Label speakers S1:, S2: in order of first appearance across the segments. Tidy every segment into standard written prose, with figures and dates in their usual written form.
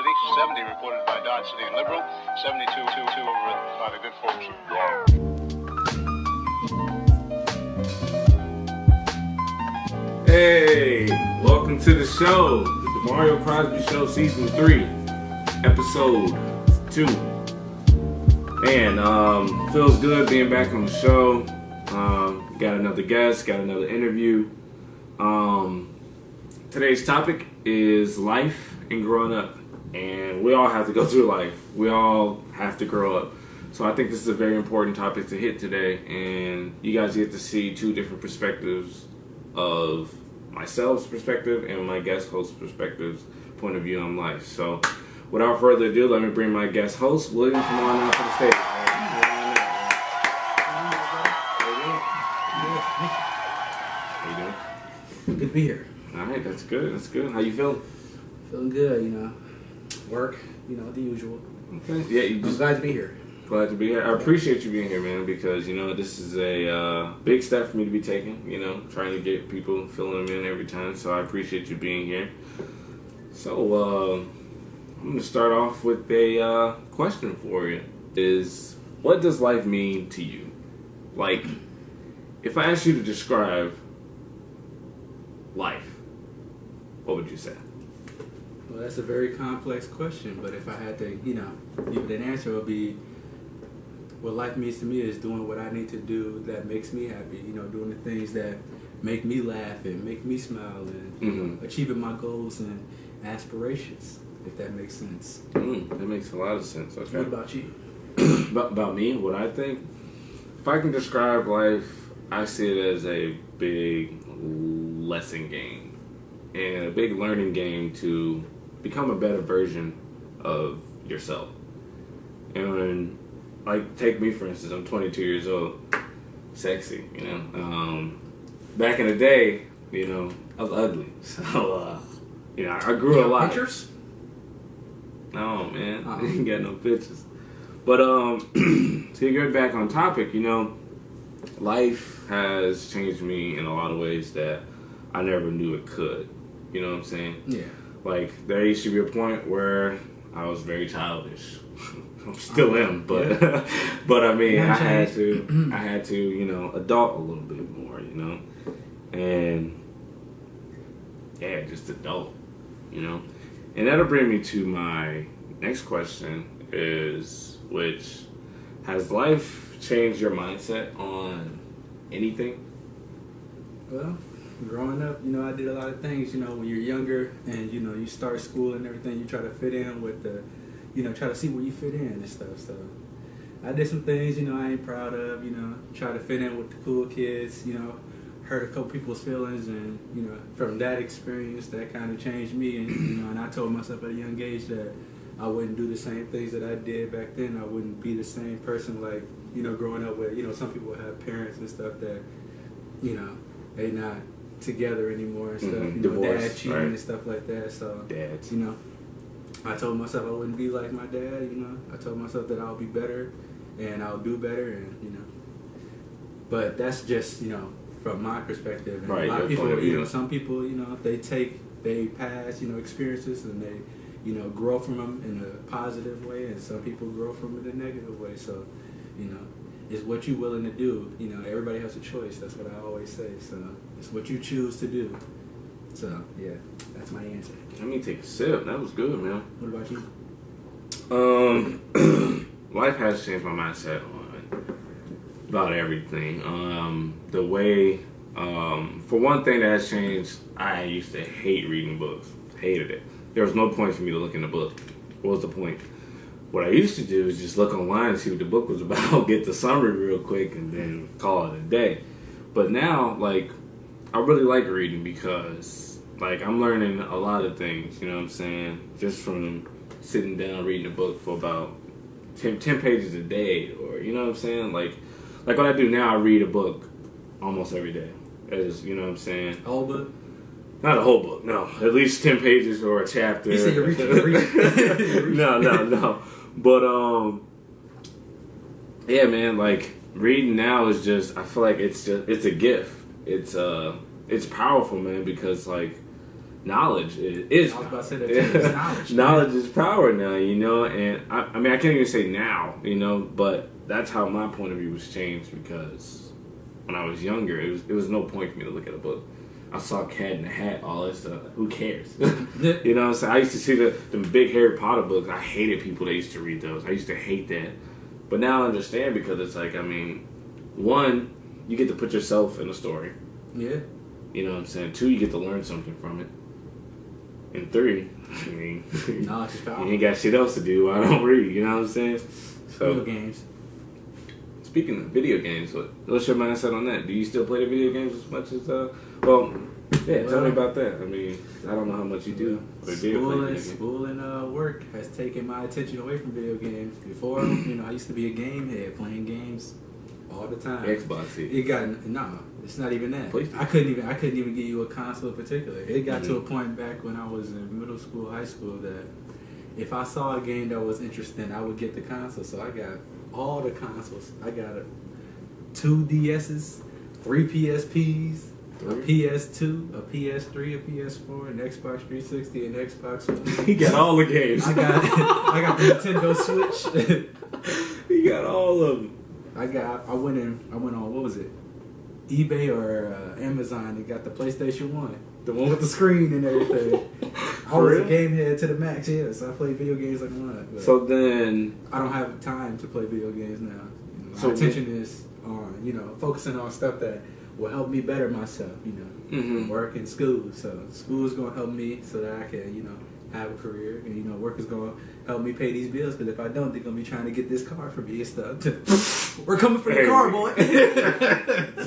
S1: City, 70 reported by Dodge City and Liberal, 72 over by the good folks of
S2: Hey, welcome to the show, the Demario Crosby Show, Season 3, Episode 2. Man, feels good being back on the show. Got another guest, got another interview. Today's topic is life and growing up. And we all have to go through life. We all have to grow up. So I think this is a very important topic to hit today. And you guys get to see two different perspectives of myself's perspective and my guest host's perspective's point of view on life. So without further ado, let me bring my guest host, William, come on out to the stage. How you doing?
S3: Good to be here.
S2: All right, that's good. That's good. How you feeling?
S3: Feeling good, Work, the usual.
S2: Okay. Yeah,
S3: I'm glad to be here.
S2: Glad to be here. I appreciate you being here, man, because, this is a big step for me to be taking, trying to get people, filling them in every time. So I appreciate you being here. So I'm going to start off with a question for you. What does life mean to you? Like, if I asked you to describe life, what would you say?
S3: Well, that's a very complex question, but if I had to, give it an answer, it would be what life means to me is doing what I need to do that makes me happy, doing the things that make me laugh and make me smile and achieving my goals and aspirations, if that makes sense.
S2: That makes a lot of sense. Okay.
S3: What about you?
S2: About me, what I think? If I can describe life, I see it as a big lesson game and a big learning game to become a better version of yourself. And take me for instance, I'm 22 years old, sexy, back in the day, I was ugly, so I grew a lot.
S3: Pictures?
S2: No, man, I didn't get no pictures. But to get back on topic, life has changed me in a lot of ways that I never knew it could. You know what I'm saying?
S3: Yeah.
S2: Like, there used to be a point where I was very childish. I still am, but but I mean, I had to, adult a little bit more, and yeah, just adult, and that'll bring me to my next question which has life changed your mindset on anything?
S3: Well, growing up, I did a lot of things, when you're younger and, you start school and everything, you try to fit in with the, try to see where you fit in and stuff. So I did some things, I ain't proud of, try to fit in with the cool kids, hurt a couple people's feelings and, from that experience, that kind of changed me. And, and I told myself at a young age that I wouldn't do the same things that I did back then. I wouldn't be the same person like, growing up with, some people have parents and stuff that, they not together anymore and stuff.
S2: Divorce,
S3: dad cheating
S2: right.
S3: and stuff like that. So,
S2: Dads.
S3: I told myself I wouldn't be like my dad, I told myself that I'll be better and I'll do better and, But that's just, from my perspective. And
S2: right,
S3: a lot of people,
S2: view.
S3: some people, they take they past, experiences and they, grow from them in a positive way, and some people grow from it in a negative way. So, it's what you're willing to do. Everybody has a choice. That's what I always say. So, it's what you choose to do. So, yeah, that's my answer.
S2: Let me take a sip. That was good, man.
S3: What about you?
S2: Life has changed my mindset on about everything. The way, for one thing that has changed, I used to hate reading books. Hated it. There was no point for me to look in the book. What was the point? What I used to do is just look online and see what the book was about, get the summary real quick, and then call it a day. But now, I really like reading because, I'm learning a lot of things, you know what I'm saying? Just from sitting down reading a book for about 10 pages a day, or, you know what I'm saying? Like what I do now, I read a book almost every day. You know what I'm saying?
S3: A whole book?
S2: Not a whole book, no. At least 10 pages or a chapter.
S3: You said you're reaching.
S2: No. But, yeah, man, reading now is just, I feel like it's a gift. It's powerful, man, because, knowledge is
S3: I was about to say
S2: power.
S3: that too. It's knowledge.
S2: Knowledge is power now, you know, and I mean, I can't even say now, you know, but that's how my point of view was changed, because when I was younger, it was no point for me to look at a book. I saw Cat in the Hat, all that stuff. Who cares? You know what I'm saying? I used to see the big Harry Potter books. I hated people that used to read those. I used to hate that. But now I understand, because it's like, I mean, one, you get to put yourself in a story.
S3: Yeah.
S2: You know what I'm saying? Two, you get to learn something from it. And three, I mean,
S3: Knowledge is power.
S2: you ain't got shit else to do. I don't read. You know what I'm saying? So,
S3: Video games.
S2: speaking of video games, what's your mindset on that? Do you still play the video games as much as well? Yeah, tell me about that. I mean, I don't know how much you do. But
S3: School and work has taken my attention away from video games. Before, you know, I used to be a game head, playing games all the time.
S2: Xbox.
S3: It got it's not even that.
S2: PlayStation.
S3: I couldn't even give you a console in particular. It got to a point back when I was in middle school, high school, that if I saw a game that was interesting, I would get the console. So I got all the consoles. I got 2 DSs, 3 PSPs, a PS2, a PS3, a PS4, an Xbox 360, an Xbox One.
S2: He got all the games.
S3: I got the Nintendo Switch.
S2: He got all of them.
S3: I went on, what was it? eBay or Amazon and got the PlayStation 1. The one with the screen and everything. I was a game head to the max, yeah. So I played video games like a lot.
S2: So then,
S3: I don't have time to play video games now. My
S2: So
S3: attention is on, focusing on stuff that will help me better myself, work and school. So school is going to help me so that I can, have a career. And, work is going to help me pay these bills, because if I don't, they're going to be trying to get this car for me and stuff. We're coming for your car, boy.
S2: yeah,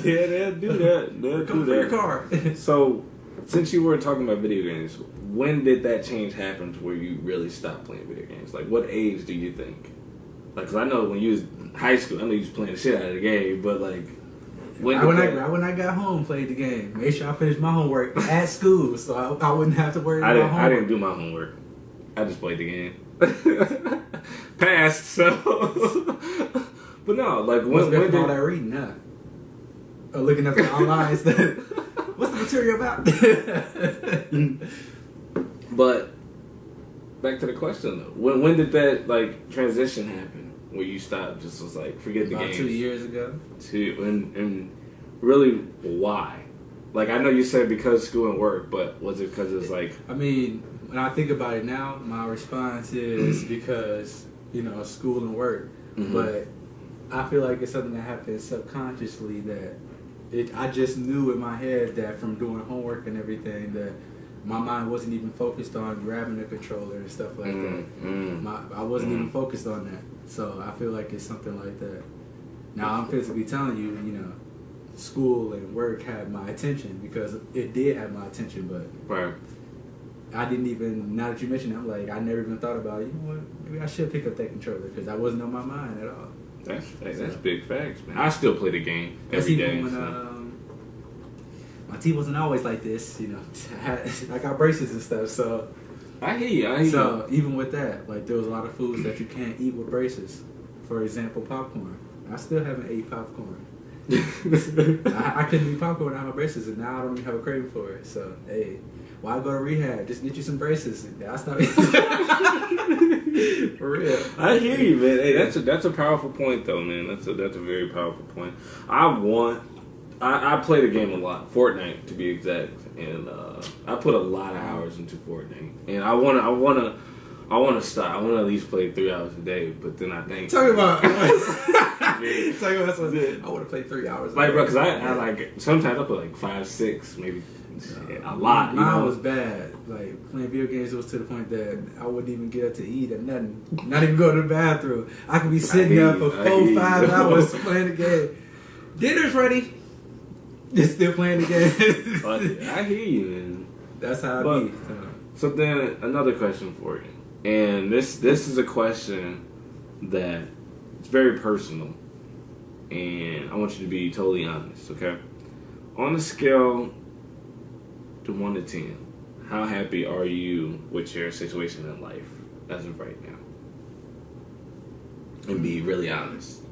S2: they'll do that.
S3: We're coming for your car.
S2: So, since you were talking about video games, when did that change happen to where you really stopped playing video games? Like, what age do you think? Like, because I know when you was in high school, I know you was playing the shit out of the game, but like, when
S3: I got home, played the game. Made sure I finished my homework at school, so I wouldn't have to worry about homework.
S2: I didn't do my homework. I just played the game. Passed, so. But no, like, when did
S3: all that reading, huh? Or looking up online stuff. What's the material about?
S2: But back to the question though, when did that like transition happen? Where you stopped, just was like, forget the games?
S3: 2 years ago.
S2: And really, why? Like, I know you said because school and work, but was it because it's like?
S3: I mean, when I think about it now, my response is because school and work.
S2: Mm-hmm.
S3: But I feel like it's something that happens subconsciously that I just knew in my head that from doing homework and everything that my mind wasn't even focused on grabbing the controller and stuff like that. I wasn't even focused on that. So I feel like it's something like that. Now I'm physically telling you, school and work had my attention, because it did have my attention, but
S2: Right.
S3: I didn't even, now that you mentioned it, I'm like, I never even thought about, maybe I should pick up that controller, because that wasn't on my mind at all.
S2: That's big facts, man. I still play the game every day.
S3: My teeth wasn't always like this, I got braces and stuff, so.
S2: I hear you.
S3: So even with that, like, there was a lot of foods that you can't eat with braces. For example, popcorn. I still haven't ate popcorn. I couldn't eat popcorn without my braces, and now I don't even have a craving for it. So, hey, why go to rehab? Just get you some braces. That's not for real.
S2: I hear you, man. Hey, that's a powerful point, though, man. That's a very powerful point. I play the game a lot, Fortnite to be exact, and I put a lot of hours into Fortnite, and I wanna stop. I wanna at least play 3 hours a day, but then I think
S3: talking about something. I want to play 3 hours.
S2: Like, bro, because I like sometimes I put like 5, 6, maybe a lot.
S3: Mine was bad. Like, playing video games was to the point that I wouldn't even get up to eat or nothing. Not even go to the bathroom. I could be sitting there for 4, 5 hours playing the game. Dinner's ready. Just still playing the game.
S2: I hear you, man.
S3: That's how I be.
S2: So then, another question for you, and this is a question that it's very personal, and I want you to be totally honest, okay? On a scale to 1 to 10, how happy are you with your situation in life as of right now? And be really honest.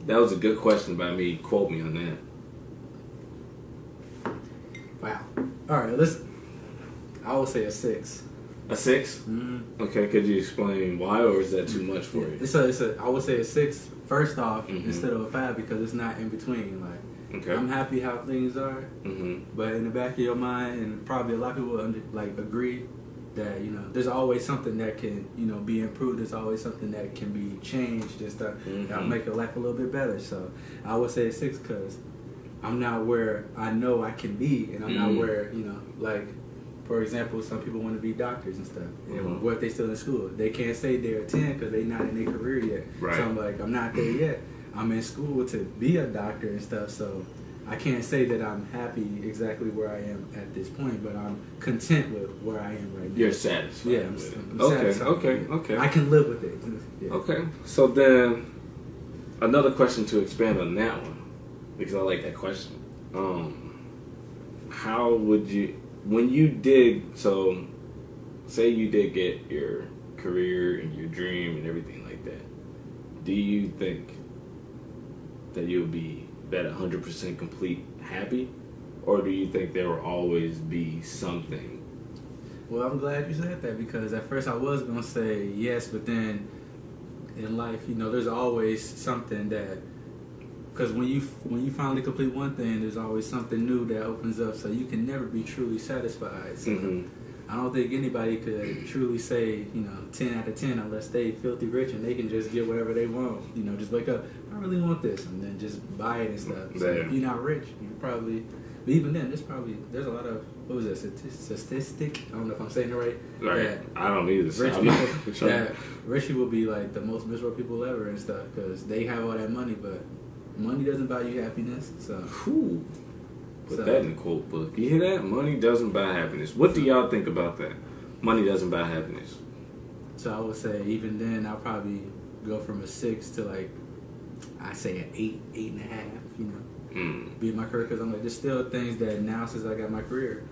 S2: That was a good question by me. Quote me on that.
S3: Wow. All right, listen. I would say a 6.
S2: A 6?
S3: Mm-hmm.
S2: Okay, could you explain why, or is that too much for you?
S3: I would say a 6 first off instead of a 5 because it's not in between. Like,
S2: okay.
S3: I'm happy how things are, but in the back of your mind, and probably a lot of people agree that there's always something that can be improved. There's always something that can be changed and stuff that'll make your life a little bit better. So I would say a 6 because I'm not where I know I can be, and I'm not where like. For example, some people want to be doctors and stuff. And what if they still in school? They can't say they're a 10 because they're not in their career yet.
S2: Right.
S3: So I'm like, I'm not there yet. I'm in school to be a doctor and stuff. So I can't say that I'm happy exactly where I am at this point, but I'm content with where I am right now.
S2: You're satisfied.
S3: Yeah, I'm satisfied.
S2: Okay.
S3: I can live with it. Yeah.
S2: Okay. So then, another question to expand on that one, because I like that question. How would you... When you did, so say you did get your career and your dream and everything like that, do you think that you'll be that 100% complete happy? Or do you think there will always be something?
S3: Well, I'm glad you said that because at first I was going to say yes, but then in life, there's always something that... Because when you finally complete one thing, there's always something new that opens up. So you can never be truly satisfied. So I don't think anybody could truly say 10 out of 10 unless they filthy rich and they can just get whatever they want. Just wake up, I really want this, and then just buy it and stuff. So if you're not rich, you probably. But even then, there's a lot of what was it? Statistic? I don't know if I'm saying it right.
S2: Right. I don't either.
S3: Rich people be like the most miserable people ever and stuff because they have all that money, but money doesn't buy you happiness, so...
S2: Put that in the quote book. You hear that? Money doesn't buy happiness. What do y'all think about that? Money doesn't buy happiness.
S3: So I would say, even then, I'll probably go from a 6 to, I say an 8, 8.5, be in my career, because I'm like, there's still things that now, since I got my career,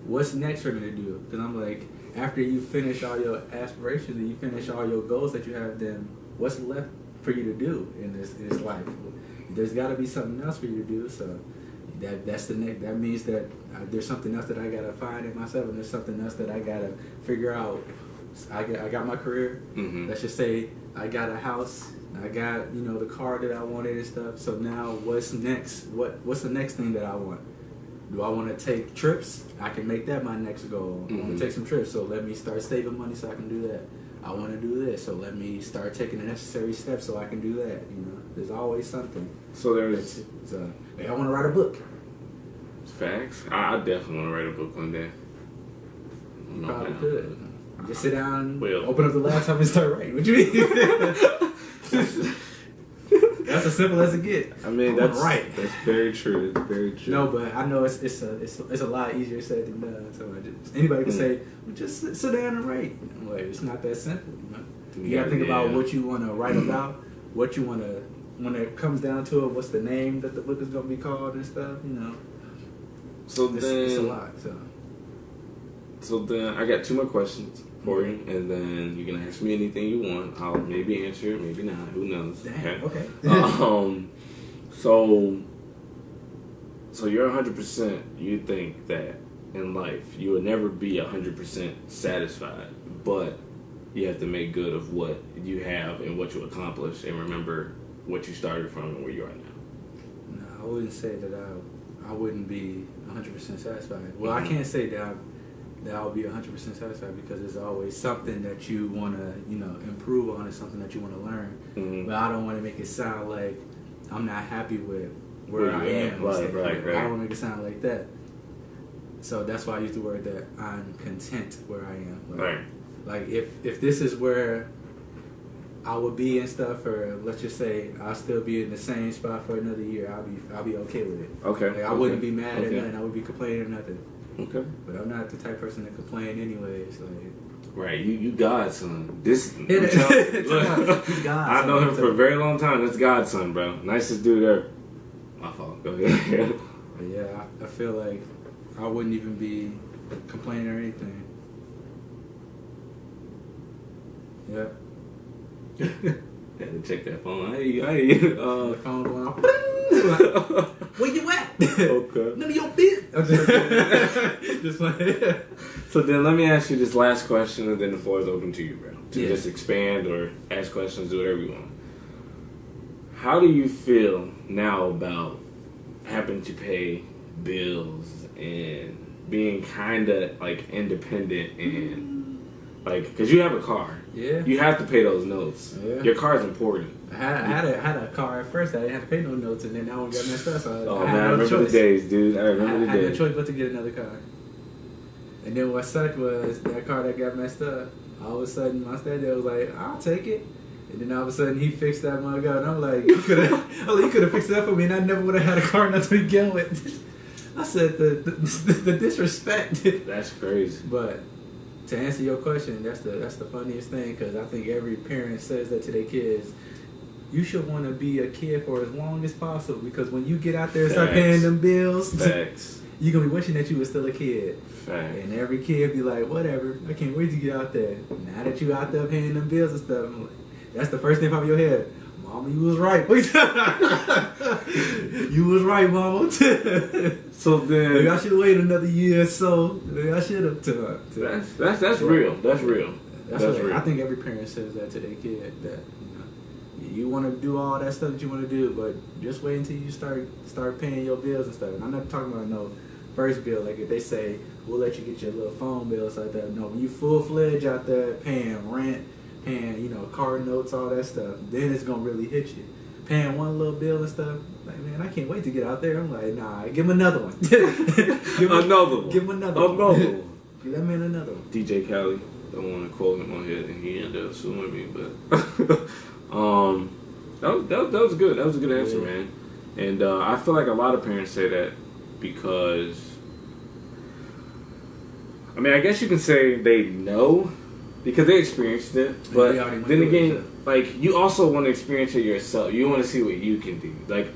S3: what's next for me to do? Because I'm like, after you finish all your aspirations and you finish all your goals that you have, then what's left for you to do in this life? There's got to be something else for you to do. So that's the next. That means that there's something else that I gotta find in myself, and there's something else that I gotta figure out. I got my career. Let's just say I got a house. I got the car that I wanted and stuff. So now what's next? What's the next thing that I want? Do I want to take trips? I can make that my next goal. I want to take some trips. So let me start saving money so I can do that. I want to do this, so let me start taking the necessary steps so I can do that. There's always something.
S2: So there's...
S3: I want to write a book.
S2: Facts. I definitely want to write a book one day.
S3: You probably could. Just sit down, open up the laptop and start writing. What you mean? That's as simple as it gets.
S2: I mean, that's very true. It's very true.
S3: No, but I know it's a lot easier said than done. So anybody can say, well, just sit down and write. I'm like, it's not that simple. You gotta think about what you want to write about, what you want to. When it comes down to it, what's the name that the book is gonna be called and stuff.
S2: So
S3: it's a lot.
S2: So then I got 2 more questions for you, and then you can ask me anything you want. I'll maybe answer it, maybe not. Who knows?
S3: Damn, okay.
S2: So you're 100%. You think that in life you will never be 100% satisfied, but you have to make good of what you have and what you accomplish, and remember what you started from and where you are now.
S3: No, I wouldn't say that I wouldn't be 100% satisfied. Well, I can't say that I'll be 100% satisfied because there's always something that you want to, improve on. It's something that you want to learn. But I don't want to make it sound like I'm not happy with where I am.
S2: Right.
S3: I don't want to make it sound like that. So that's why I use the word that I'm content where I am. Like if this is where I would be and stuff, or let's just say I'll still be in the same spot for another year, I'll be okay with it.
S2: Okay.
S3: I wouldn't be mad at nothing. I would be complaining or nothing.
S2: Okay.
S3: But I'm not the type of person to complain anyways.
S2: Right, you godson. This
S3: I'm telling you, he's God.
S2: I know him for a very long time. That's godson, bro. Nicest dude ever. My fault. Go ahead.
S3: But yeah, I feel like I wouldn't even be complaining or anything. Yeah.
S2: Had to check that phone. The
S3: phone going off. Where you at?
S2: Okay.
S3: None of your business. Just like
S2: So then let me ask you this last question, and then the floor is open to you, bro. To just expand or ask questions, do whatever you want. How do you feel now about having to pay bills and being kind of like independent and like, because you have a car.
S3: Yeah.
S2: You have to pay those notes.
S3: Yeah.
S2: Your car is important.
S3: I had a car at first. I didn't have to pay no notes, and then that one got messed up. So
S2: I remember the days, dude. I remember the days.
S3: I had no choice but to get another car. And then what sucked was that car that got messed up. All of a sudden, my stepdad was like, "I'll take it." And then all of a sudden, he fixed that mug up, and I'm like, "You could have fixed it up for me, and I never would have had a car not to begin with." I said the disrespect.
S2: That's crazy.
S3: But to answer your question, that's the funniest thing, because I think every parent says that to their kids. You should want to be a kid for as long as possible, because when you get out there and start paying them bills, you're going to be wishing that you were still a kid.
S2: Facts.
S3: And every kid be like, whatever, I can't wait to get out there. Now that you out there paying them bills and stuff, I'm like, that's the first thing out of your head. Mama, you was right. You was right, Mama.
S2: So then,
S3: maybe I should have waited another year or so. Maybe I should have.
S2: That's real. That's real.
S3: That's real. I think every parent says that to their kid, that you want to do all that stuff that you want to do, but just wait until you start paying your bills and stuff. And I'm not talking about no first bill. Like if they say we'll let you get your little phone bills like that. No, when you full-fledged out there paying rent, paying car notes, all that stuff, then it's gonna really hit you. Paying one little bill and stuff, like, man, I can't wait to get out there. I'm like, nah, give him another one. Give him another one. Give that man another one.
S2: DJ Khaled, don't want to quote him on here, and he ended up suing me, but that was good. That was a good answer, man. And I feel like a lot of parents say that because, I mean, I guess you can say they know because they experienced it, but then again, like, you also want to experience it yourself. You want to see what you can do. Like,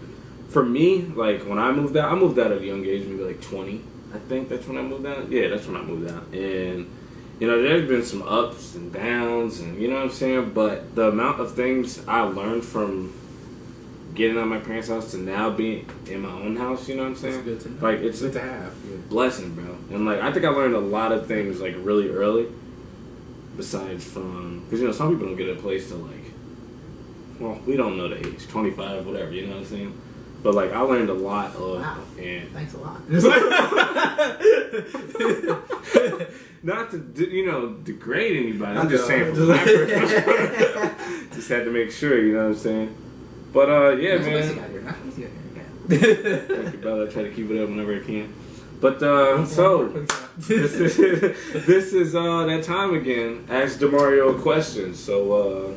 S2: for me, like, when I moved out at a young age, maybe like 20. I think that's when I moved out. Yeah, that's when I moved out. And there's been some ups and downs, and you know what I'm saying? But the amount of things I learned from getting out of my parents' house to now being in my own house, you know what I'm saying?
S3: It's good to know.
S2: Like, it's
S3: good to have.
S2: Yeah. Blessing, bro. And, like, I think I learned a lot of things, like, really early, besides from, because, some people don't get a place to, like, well, we don't know the age, 25, whatever, you know what I'm saying? But, like, I learned a lot of...
S3: Wow.
S2: And
S3: thanks a lot.
S2: Not to, degrade anybody. I'm just saying from my perspective. Just had to make sure, you know what I'm saying? But, yeah, man. Thank you, brother. I try to keep it up whenever I can. But, so, this is that time again. Ask Demario a question. So,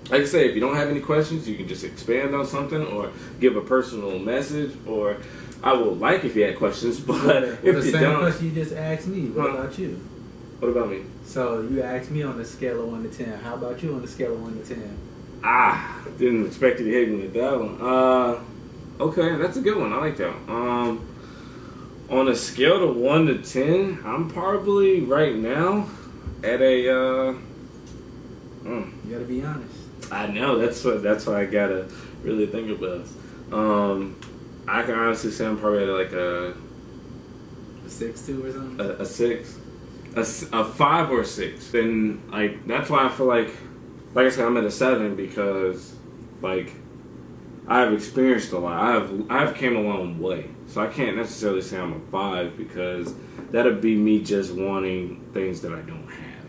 S2: like I say, if you don't have any questions, you can just expand on something or give a personal message, or I would like if you had questions, but if you don't... The same
S3: question you just asked me. What about you?
S2: What about me?
S3: So you asked me on a scale of 1 to 10. How about you on a scale of 1 to 10?
S2: Didn't expect you to hit me with that one. Okay, that's a good one. I like that one. On a scale of 1 to 10, I'm probably right now at a...
S3: You gotta be honest.
S2: I know, that's what I gotta really think about. I can honestly say I'm probably at like a
S3: 6.2 or something.
S2: A 6, a 5 or 6. And like that's why I feel like I said, I'm at a 7 because like I've experienced a lot. I've came a long way, so I can't necessarily say I'm a 5 because that'd be me just wanting things that I don't have,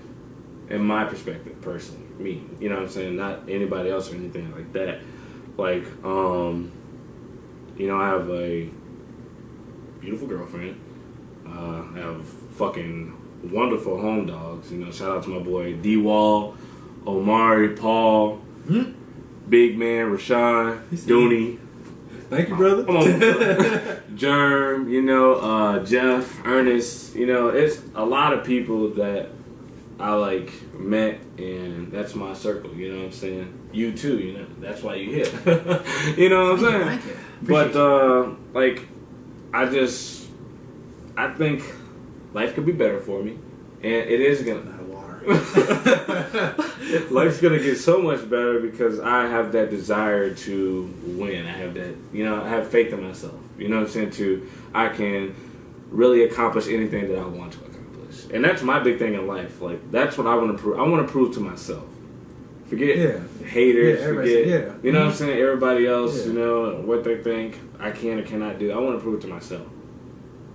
S2: in my perspective, personally. Me, you know what I'm saying? Not anybody else or anything like that. Like, I have a beautiful girlfriend. I have fucking wonderful home dogs. Shout out to my boy D-Wall, Omari, Paul, Big Man, Rashawn, Dooney.
S3: Thank you, brother.
S2: Come on, Germ, Jeff, Ernest. It's a lot of people that I like met, and that's my circle, you know what I'm saying? You too, that's why you hit. You know what I'm saying?
S3: Thank you.
S2: But I think life could be better for me, and it is gonna. Life's gonna get so much better because I have that desire to win. I have that, I have faith in myself. You know what I'm saying? I can really accomplish anything that I want to accomplish. And that's my big thing in life. Like, that's what I want to prove. I want to prove to myself. Forget haters, forget, you know what I'm saying, everybody else, you know, what they think I can or cannot do. I want to prove it to myself.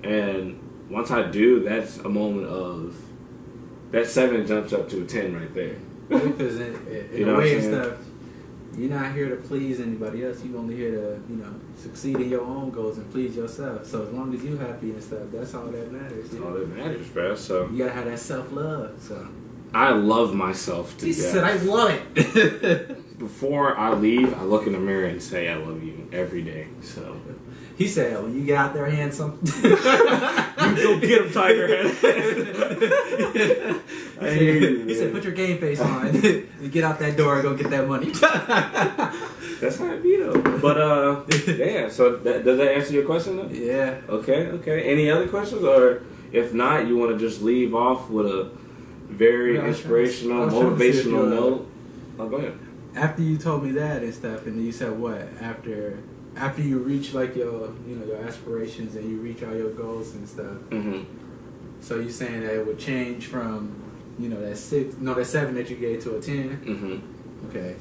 S2: And once I do, that's a moment of, that 7 jumps up to a 10 right there.
S3: Because in a way and stuff, you're not here to please anybody else. You're only here to, you know, succeed in your own goals and please yourself. So as long as you're happy and stuff, that's all that matters.
S2: That's all that matters, bro. So
S3: you gotta have that self-love. So
S2: I love myself to death.
S3: He said, I love it.
S2: Before I leave, I look in the mirror and say, I love you every day. So
S3: he said, when you get out there handsome,
S2: you go get him, Tiger Head.
S3: He said, put your game face on. You get out that door and go get that money.
S2: That's how it be though. But yeah. So does that answer your question though?
S3: Yeah.
S2: Okay. Any other questions, or if not, you want to just leave off with a very inspirational, motivational note? Oh, go ahead.
S3: After you told me that and stuff, and you said what after you reach like your your aspirations and you reach all your goals and stuff.
S2: Mm-hmm.
S3: So you're saying that it would change from that 7 that you gave to a 10.
S2: Mm-hmm.
S3: Okay,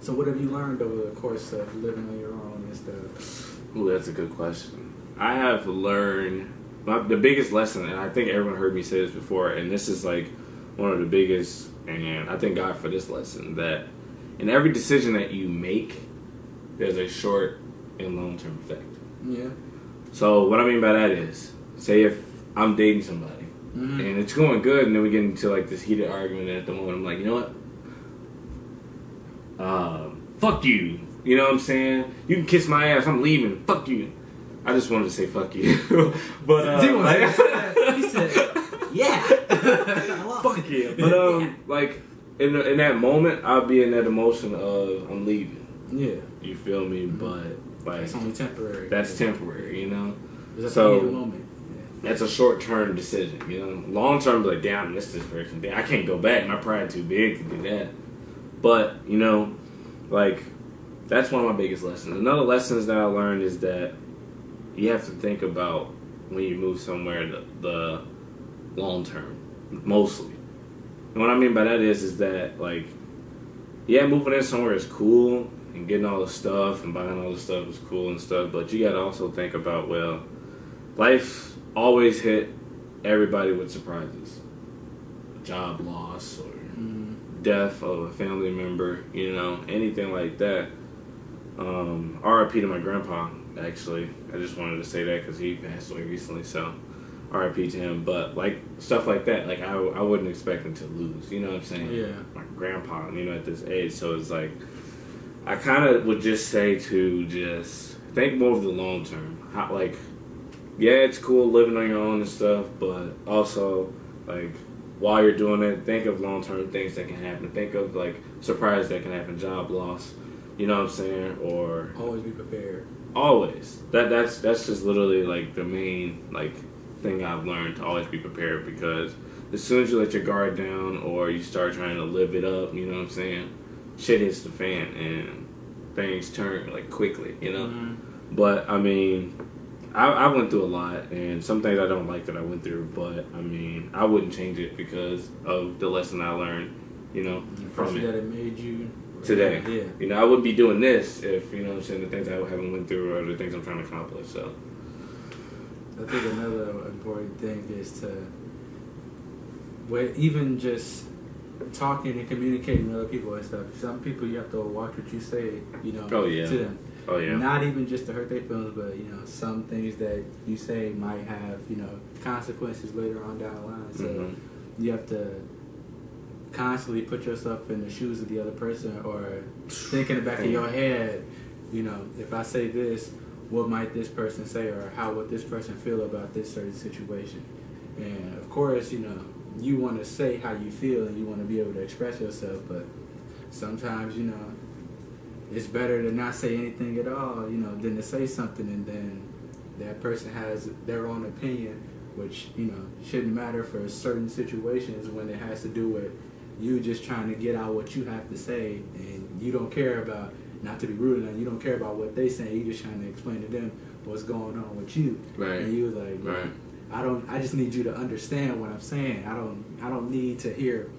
S3: so what have you learned over the course of living on your own and stuff?
S2: Ooh, that's a good question. I have learned the biggest lesson, and I think everyone heard me say this before, and this is like one of the biggest, and I thank God for this lesson, that in every decision that you make, there's a short and long-term effect. Yeah. So what I mean by that is, say if I'm dating somebody, and it's going good, and then we get into like this heated argument, and at the moment I'm like, you know what? Fuck you. You know what I'm saying? You can kiss my ass, I'm leaving. Fuck you. I just wanted to say fuck you. But
S3: he said, yeah.
S2: Fuck yeah. But like in that moment, I'll be in that emotion of I'm leaving.
S3: Yeah.
S2: You feel me? But like
S3: it's only temporary.
S2: That's temporary, you know.
S3: So moment.
S2: That's a short-term decision, you know. Long-term, like, damn, I miss this person. Damn, I can't go back. My pride too big to do that. But, like, that's one of my biggest lessons. Another lesson that I learned is that you have to think about when you move somewhere the long-term, mostly. And what I mean by that is that, like, yeah, moving in somewhere is cool and getting all the stuff and buying all the stuff is cool and stuff, but you got to also think about, well, life always hit everybody with surprises. Job loss or death of a family member, anything like that. R.I.P. to my grandpa, actually. I just wanted to say that because he passed away recently, so R.I.P. to him. But, like, stuff like that, like, I wouldn't expect him to lose, you know what I'm saying?
S3: Yeah.
S2: My grandpa, at this age, so it's like, I kind of would just say to just think more of the long term. How, like, yeah, it's cool living on your own and stuff, but also, like, while you're doing it, think of long-term things that can happen. Think of, like, surprise that can happen, job loss, you know what I'm saying? Or
S3: always be prepared.
S2: Always. That's just literally, like, the main, like, thing I've learned, to always be prepared, because as soon as you let your guard down or you start trying to live it up, you know what I'm saying, shit hits the fan and things turn, like, quickly, But, I mean, I went through a lot, and some things I don't like that I went through, but, I mean, I wouldn't change it because of the lesson I learned, from it.
S3: That it made you
S2: today. Yeah. I wouldn't be doing this if, the things I haven't went through or the things I'm trying to accomplish, so.
S3: I think another important thing is even just talking and communicating with other people and stuff. Some people, you have to watch what you say, to them.
S2: Oh, yeah.
S3: Not even just to hurt their feelings, but, some things that you say might have, consequences later on down the line. So you have to constantly put yourself in the shoes of the other person, or think in the back of your head, if I say this, what might this person say, or how would this person feel about this certain situation? And, of course, you want to say how you feel and you want to be able to express yourself, but sometimes, it's better to not say anything at all, than to say something and then that person has their own opinion, which, shouldn't matter for certain situations when it has to do with you just trying to get out what you have to say, and you don't care about, not to be rude enough, you don't care about what they say, you just trying to explain to them what's going on with you.
S2: Right.
S3: And you was like,
S2: right.
S3: I just need you to understand what I'm saying. I don't need to hear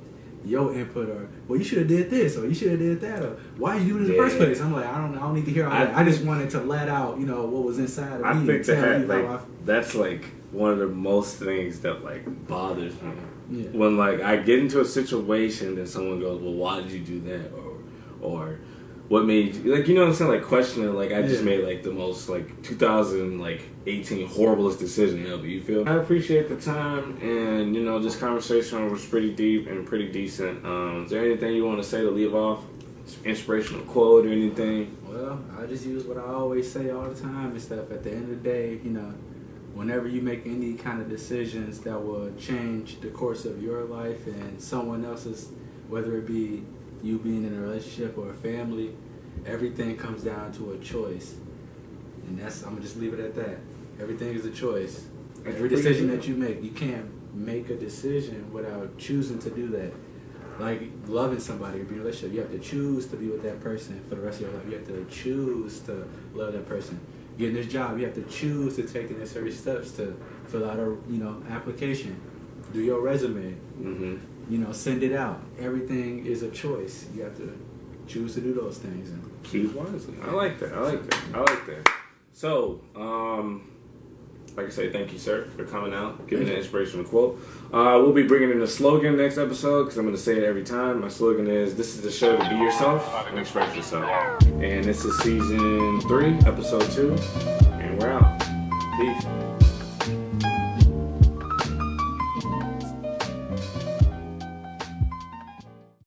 S3: your input or, well, you should have did this or you should have did that or why you do it in the first place. I'm like, I don't need to hear all that. I just wanted to let out, what was inside of me.
S2: I think
S3: that
S2: that's like one of the most things that like bothers me.
S3: Yeah.
S2: When like I get into a situation and someone goes, well, why did you do that, or what made you, like, what I'm saying, like questioning, like I just made like the most like 2018 horriblest decision ever. You feel? I appreciate the time, and this conversation was pretty deep and pretty decent. Is there anything you want to say to leave off? Inspirational quote or anything?
S3: Well, I just use what I always say all the time and stuff. At the end of the day, whenever you make any kind of decisions that will change the course of your life and someone else's, whether it be you being in a relationship or a family, everything comes down to a choice. And I'm going to just leave it at that. Everything is a choice. Every decision that you make, you can't make a decision without choosing to do that. Like loving somebody or being in a relationship, you have to choose to be with that person for the rest of your life. You have to choose to love that person. Getting this job, you have to choose to take the necessary steps to fill out a application, do your resume, send it out. Everything is a choice. You have to choose to do those things and
S2: choose wisely. I like that. So, like I say, thank you, sir, for coming out, giving that inspirational quote. We'll be bringing in a slogan next episode because I'm going to say it every time. My slogan is, this is the show to be yourself and express yourself. And this is season 3, episode 2, and we're out. Peace.